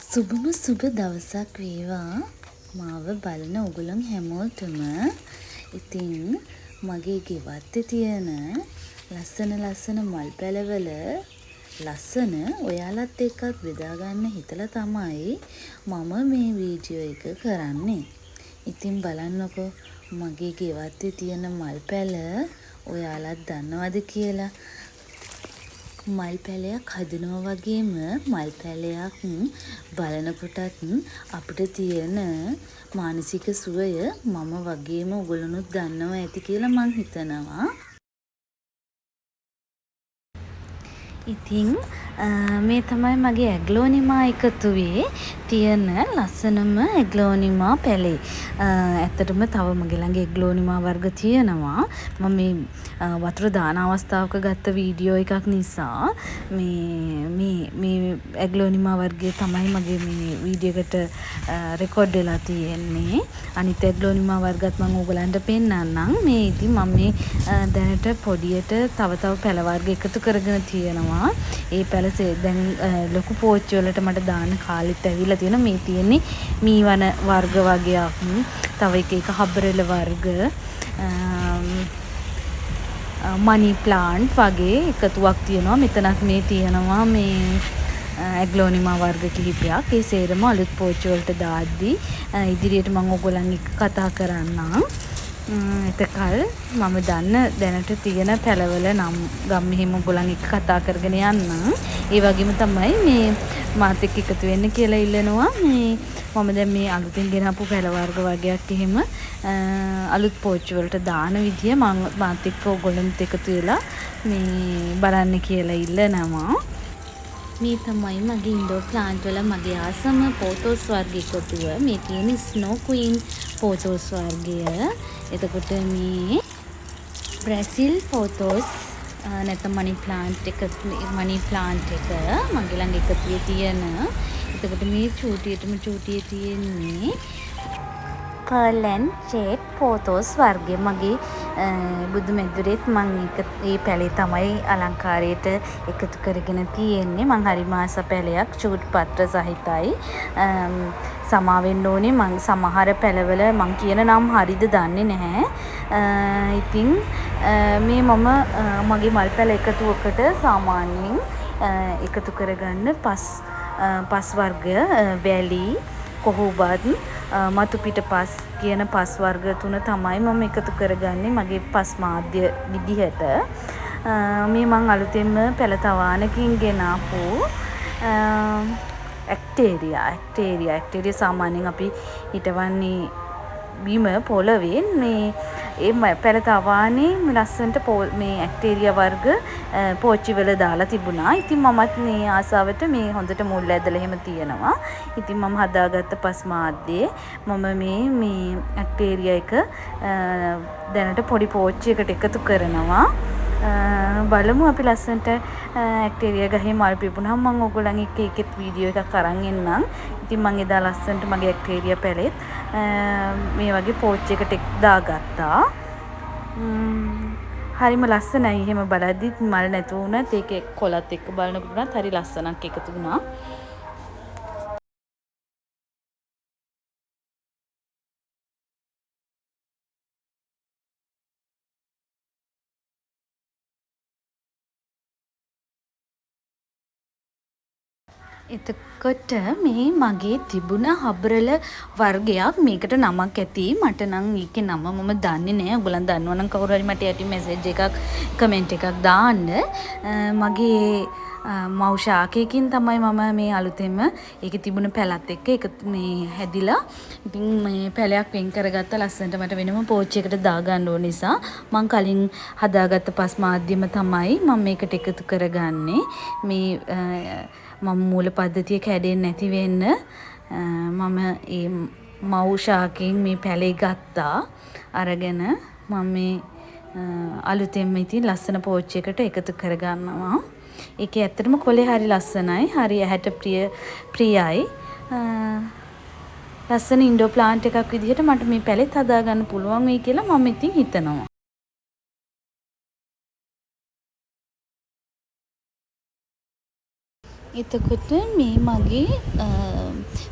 සුබම සුබ දවසක් වේවා මාව බලන ඔගොල්ලන් හැමෝටම. ඉතින් මගේ ගෙවත්තේ තියෙන ලස්සන මල් පැලවල ලස්සන ඔයාලත් එක්කත් බෙදාගන්න හිතලා තමයි මම මේ වීඩියෝ එක කරන්නේ. ඉතින් බලන්නකෝ මගේ ගෙවත්තේ තියෙන මල් පැල ඔයාලත් දන්නවද කියලා. මල් පැලයක් හදනවා වගේම මල් පැලයක් බලනකොටත් අපිට තියෙන මානසික සුවය මම වගේම ඔයගොල්ලොනුත් දන්නවා ඇති කියලා මං හිතනවා. ඉතින් මේ තමයි මගේ ඇග්ලෝනිමා එකතුවේ තියෙන ලස්සනම ඇග්ලෝනිමා පැලේ. ඇත්තටම තව මගේ ළඟ ඇග්ලෝනිමා වර්ග තියෙනවා. මම මේ වතුර දාන අවස්ථාවක ගත්ත වීඩියෝ එකක් නිසා මේ ඇග්ලෝනිමා වර්ගය තමයි මගේ මේ වීඩියෝ එකට රෙකෝඩ් වෙලා තියෙන්නේ. අනිත් ඇග්ලෝනිමා වර්ගත් මම ඕගලන්ට පෙන්නන්නම්. මේ ඉතින් මම මේ දැනට පොඩියට තව පැල වර්ග එකතු කරගෙන තියෙනවා. ඒ පැලසේ දැන් ලොකු පෝච්චි වලට මට දාන්න කාලෙත් ඇවිල්ලා තියෙනවා. මේ තියෙන්නේ මීවන වර්ග වගේක්. තව එක හබරෙල වර්ග මනි ප්ලාන්ට් වගේ එකතුවක් තියෙනවා. මෙතනත් මේ තියෙනවා මේ ඇග්ලෝනිමා වර්ග කිහිපයක්. ඒ සේරම අලුත් පෝච්චි වලට දාද්දී ඉදිරියට මම ඔයගොල්ලන් එක්ක කතා කරන්නම්. එතකල් මම දන්න දැනට තියෙන පැලවල නම් ගම් මෙහෙම ඔයගොල්ලන් එක්ක කතා කරගෙන යන්න. ඒ වගේම තමයි මේ මාත් එක්ක එකතු වෙන්න කියලා ඉල්ලනවා. මම දැන් මේ අලුතින් ගෙනපු පැල වර්ග වගේක් එහෙම අලුත් පෝච්චි වලට දාන විදිය මම මාත් එක්ක ඔයගොල්ලන්ත් එකතු වෙලා මේ බලන්න කියලා ඉල්ලනවා. මේ තමයි මගේ ඉන්ඩෝර් ප්ලාන්ට් වල මගේ ආසම පෝතෝස් වර්ග එකතුව. මේ තියෙන ස්නෝ ක්වීන් පෝතෝස් වර්ගය. එතකොට මේ බ්‍රැසිල් පෝතෝස් නැත්නම් මනි ප්ලාන්ට් එක මගේ ළඟ එකතුවේ තියෙන. එතකොට මේ චූටියේ තියෙන්නේ පර්ල් ඇන්ඩ් ජේඩ් පෝතෝස් වර්ගය. මගේ බුදු මැදුරේත් මම ඒ පැලේ තමයි අලංකාරයට එකතු කරගෙන තියෙන්නේ. මං හරිම ආස පැලයක් චූටි පත්‍ර සහිතයි. සමාවෙන්න ඕනේ මං සමහර පැලවල මං කියන නම් හරිද දන්නේ නැහැ. ඉතින් මේ මම මගේ මල් පැල එකතුවකට සාමාන්‍යයෙන් එකතු කරගන්න පස් වර්ග වැලි කොහොබත් මතු පිට පස් කියන පස් වර්ග තුන තමයි මම එකතු කරගන්නේ මගේ පස් මාධ්‍ය විදිහට. මේ මං අලුතෙන්ම පැල තවානකින් ගෙනාපු ඇක්ටේරියා සාමාන්‍යයෙන් අපි හිටවන්නේ බිම පොළවේ. මේ පැල තවානේ ලස්සනට මේ ඇක්ටේරියා වර්ග පෝච්චි වල දාලා තිබුණා. ඉතින් මමත් මේ ආසාවට මේ හොඳට මුල් ඇදලා එහෙම තියෙනවා. ඉතින් මම හදාගත්ත පස් මාධ්‍යයේ මම මේ ඇක්ටේරියා එක දැනට පොඩි පෝච්චි එකට එකතු කරනවා. බලමු අපි ලස්සනට ඇක්ටේරියා ගහේ මල් පිපුණාම මම ඔයගොල්ලන් එක්ක ඒකෙත් වීඩියෝ එකක් අරන් එන්නම්. ඉතින් මම එදා ලස්සනට මගේ ඇක්ටේරියා පැලෙත් මේ වගේ පෝච්චි එකට දාගත්තා. හරිම ලස්සනයි. එහෙම බලද්දිත් මල් නැතුව වුණත් ඒකේ කොළත් එක්ක බලනකොට හරි ලස්සනක් එකතු වුණා. එතකොට මේ මගේ තිබුණ හබරල වර්ගයක්. මේකට නමක් ඇති. මට නම් ඒකේ නම මම දන්නේ නැහැ. ඔයගොල්ලන් දන්නවනම් කවුරු හරි මට යටින් මැසේජ් එකක් කමෙන්ට් එකක් දාන්න. මගේ මව් ශාකයකින් තමයි මම මේ අලුතෙන්ම ඒකේ තිබුණ පැලත් එක්ක මේ හැදිලා. ඉතින් මේ පැලයක් වෙන් කරගත්ත ලස්සනට මට වෙනම පෝච්චි එකට දාගන්න ඕන නිසා මං කලින් හදාගත්ත පස් මාධ්‍යම තමයි මම මේකට එකතු කරගන්නේ. මේ මම මූල පද්ධතිය කැඩෙන්නේ නැති වෙන්න මම ඒ මව් ශාකයෙන් මේ පැලේ ගත්තා. අරගෙන මම මේ අලුතෙන්ම ඉතින් ලස්සන පෝච්චි එකට එකතු කරගන්නවා. ඒකේ ඇත්තටම කොලේ හරි ලස්සනයි. හරි ඇහැට ප්‍රියයි. ලස්සන ඉන්ඩෝර් ප්ලාන්ට් එකක් විදිහට මට මේ පැලෙත් හදාගන්න පුළුවන් වෙයි කියලා මම ඉතින් හිතනවා. එතකොට මේ මගේ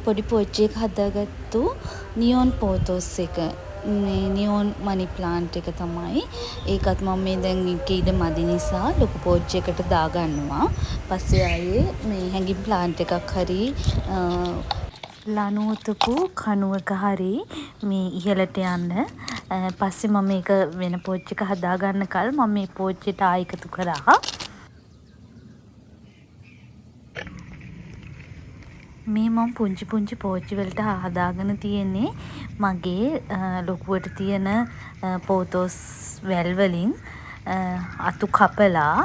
පොඩි පෝච්චි එක හදාගත්තු නියෝන් පෝතෝස් එක මේ නියෝන් මනි ප්ලාන්ට් එක තමයි. ඒකත් මම මේ දැන් ඉඩ මදි නිසා ලොකු පෝච්චි එකට දාගන්නවා. පස්සේ ආයේ මේ හැංගින් ප්ලාන්ට් එකක් හරි ලනුවතපු කණුවක හරි මේ ඉහළට යන්න. පස්සේ මම මේක වෙන පෝච්චි එක හදාගන්න කල් මම මේ පෝච්චියට ආයෙ එකතු කරා. මේ මම පුංචි පුංචි පෝච්චි වලට හදාගෙන තියෙන්නේ මගේ ලොකුවට තියෙන පෝතෝස් වැල් වලින් අතු කපලා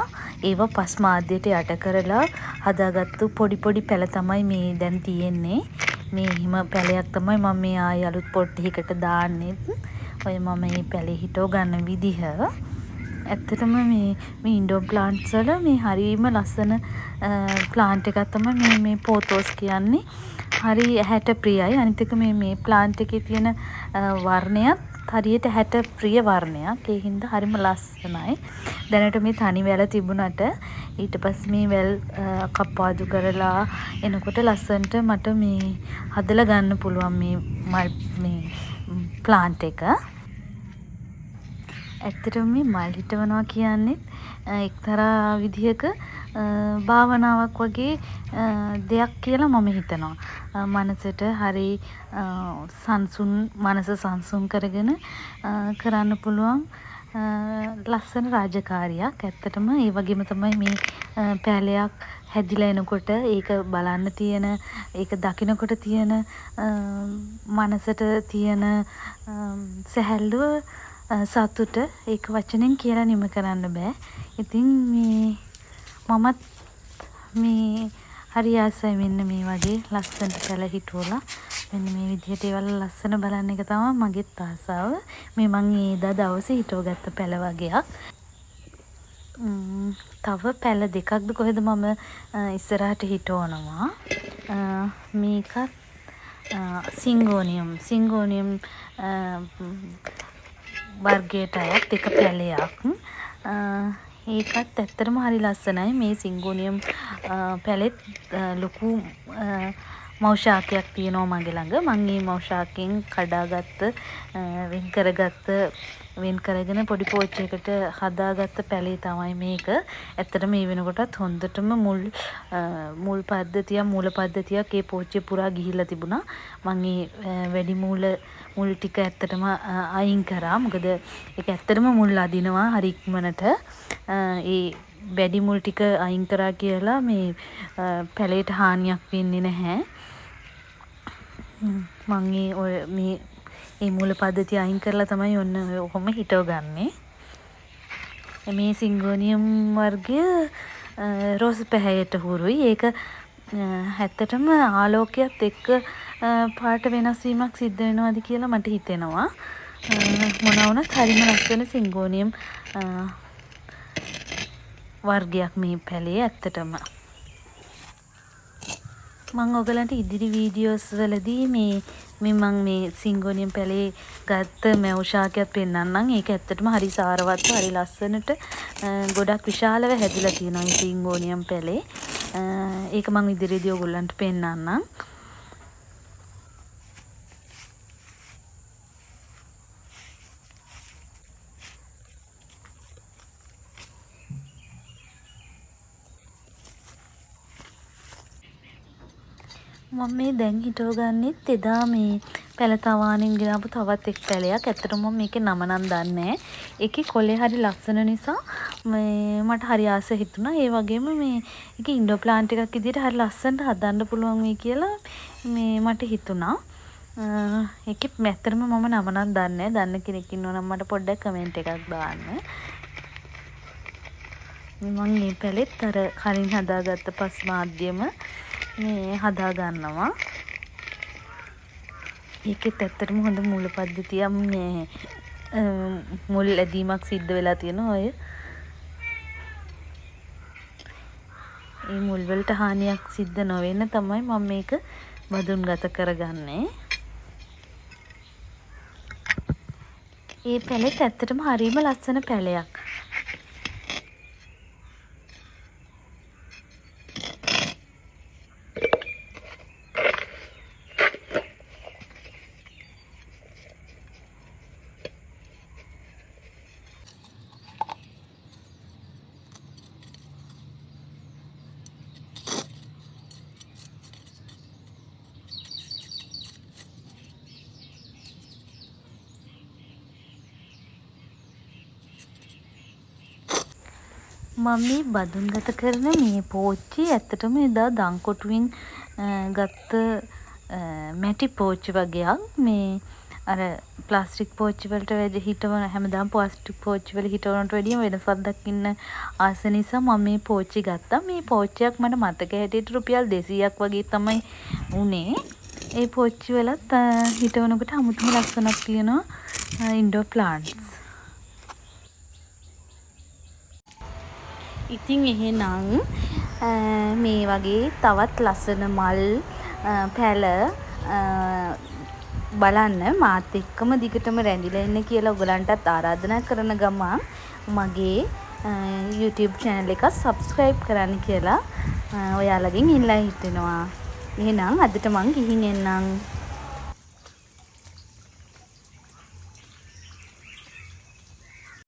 ඒව පස් මාධ්‍යයට යට කරලා හදාගත්තු පොඩි පොඩි පැල තමයි මේ දැන් තියෙන්නේ. මේ හිම පැලයක් තමයි මම මේ ආයෙ අලුත් පොට් එකකට දාන්නෙත්. ඔය මම මේ පැලේ හිටව ගන්න විදිහ. ඇත්තටම මේ ඉන්ඩෝර් ප්ලාන්ට්ස් වල මේ හරිම ලස්සන ප්ලාන්ට් එකක් තමයි මේ පෝතෝස් කියන්නේ. හරි ඇහැට ප්‍රියයි. අනිත් එක මේ ප්ලාන්ට් එකේ තියෙන වර්ණයත් හරියට ඇහැට ප්‍රිය වර්ණයක්. ඒ හින්දා හරිම ලස්සනයි. දැනට මේ තනි වැල තිබුණට ඊට පස්සේ මේ වැල් කප්පාදු කරලා එනකොට ලස්සනට මට මේ හදලා ගන්න පුළුවන් මේ ප්ලාන්ට් එක. ඇත්තටම මේ මල් හිටවනවා කියන්නේත් එක්තරා විදිහක භාවනාවක් වගේ දෙයක් කියලා මම හිතනවා. මනසට හරි සංසුන් මනස සංසුන් කරගෙන කරන්න පුළුවන් ලස්සන රාජකාරියක්. ඇත්තටම ඒ වගේම තමයි මේ පැලයක් හැදිලා එනකොට ඒක බලන්න තියෙන ඒක දකිනකොට තියෙන මනසට තියෙන සැහැල්ලුව සතුට ඒක වචනෙන් කියලා නිම කරන්න බෑ. ඉතින් මමත් මේ හරි ආසයි මෙන්න මේ වගේ ලස්සනට පැල හිටවලා මෙන්න මේ විදිහට ඒවල ලස්සන බලන්න එක තමයි මගේත් ආසාව. මේ මං ඒදා දවසේ හිටවගත්ත පැල වගේක්. තව පැල දෙකක්ද කොහෙද මම ඉස්සරහට හිටවනවා. මේකත් සිංගෝනියම් වර්ගයට අයත් එක පැලයක්. ඒකත් ඇත්තටම හරි ලස්සනයි. මේ සිංගෝනියම් පැලෙත් ලොකු මෞෂාකයක් තියෙනවා මගේ ළඟ. මම මේ මෞෂාකයෙන් කඩාගත්ත වෙන් කරගෙන පොඩි පෝච්චියකට හදාගත්ත පැලේ තමයි මේක. ඇත්තට මේ වෙනකොටත් හොඳටම මූල පද්ධතියක් ඒ පෝච්චිය පුරා ගිහිල්ලා තිබුණා. මම වැඩි මුල් ටික ඇත්තටම අයින් කරා. මොකද ඒක ඇත්තටම මුල් අදිනවා හරි ඉක්මනට. ඒ වැඩි මුල් ටික අයින් කරා කියලා මේ පැලේට හානියක් වෙන්නේ නැහැ. මම මේ මූල පද්ධතිය අයින් කරලා තමයි ඔන්න ඔහොම හිටව ගන්නේ. මේ සිංගෝනියම් වර්ගය රෝස පැහැයට හුරුයි. ඒක ඇත්තටම ආලෝකයත් එක්ක පාට වෙනස් වීමක් සිද්ධ වෙනවාද කියලා මට හිතෙනවා. මොනවා වුණත් හරිම ලස්සන සිංගෝනියම් වර්ගයක් මේ පැලේ ඇත්තටම. මම ඔයගලන්ට ඉදිරි වීඩියෝස් වලදී මම මේ සිංගෝනියම් පැලේ ගත්ත මෞෂාකයක් පෙන්නන්නම්. ඒක ඇත්තටම හරි සාරවත්ව හරි ලස්සනට ගොඩක් විශාලව හැදිලා තියෙනවා මේ සිංගෝනියම් පැලේ. ඒක මම ඉදිරියේදී ඔයගලන්ට පෙන්නන්නම්. මම මේ දැන් හිටව ගන්නෙත් එදා මේ පැල තවානින් ගෙනාපු තවත් එක් පැලයක්. ඇත්තටම මම මේකේ නම නම් දන්නේ නැහැ. ඒකේ කොලේ හරි ලස්සන නිසා මට හරි ආස හිතුණා. ඒ වගේම ඒකේ ඉන්ඩෝ ප්ලාන්ට් එකක් විදිහට හරි ලස්සනට හදන්න පුළුවන් වෙයි කියලා මට හිතුණා. ඒකේ ඇත්තටම මම නම නම් දන්නේ නැහැ. දන්න කෙනෙක් ඉන්නවා නම් මට පොඩ්ඩක් කමෙන්ට් එකක් දාන්න. මම මේ පැලෙත් අර කලින් හදාගත්ත පස් මාධ්‍යම මේ හදා ගන්නවා. ඒකෙත් ඇත්තටම හොඳ මූල පද්ධතියක් මුල් ඇදීමක් සිද්ධ වෙලා තියෙනවා. ඒ මුල් වලට හානියක් සිද්ධ නොවෙන්න තමයි මම මේක බඳුන්ගත කරගන්නේ. ඒ පැලෙත් ඇත්තටම හරිම ලස්සන පැලයක්. මම මේ බදුන් ගත කරන මේ පෝච්චි ඇත්තටම එදා දංකොටුවෙන් ගත්ත මැටි පෝච්චි වගේක්. මේ අර ප්ලාස්ටික් පෝච්චි වලට වැඩි හිටවන හැමදාම ප්ලාස්ටික් පෝච්චි වල හිටවනට වැඩිය වෙනසක් දකින්න ආස නිසා මම මේ පෝච්චි ගත්තා. මේ පෝච්චියක් මට මතක හැටියට රුපියල් 200ක් වගේ තමයි උනේ. ඒ පෝච්චි වලත් හිටවනකොට අමුතුම ලස්සනක් තියෙනවා ඉන්ඩෝර් ප්ලාන්ට්ස්. ඉතින් එහෙනම් මේ වගේ තවත් ලස්සන මල් පැල බලන්න මාත් එක්කම දිගටම රැඳිලා ඉන්න කියලා ඔයගලන්ටත් ආරාධනා කරන ගමන් මගේ YouTube channel එක subscribe කරන්න කියලා ඔයාලගෙන් ඉල්ලා හිටිනවා. එහෙනම් අදට මං ගිහින් එන්නම්.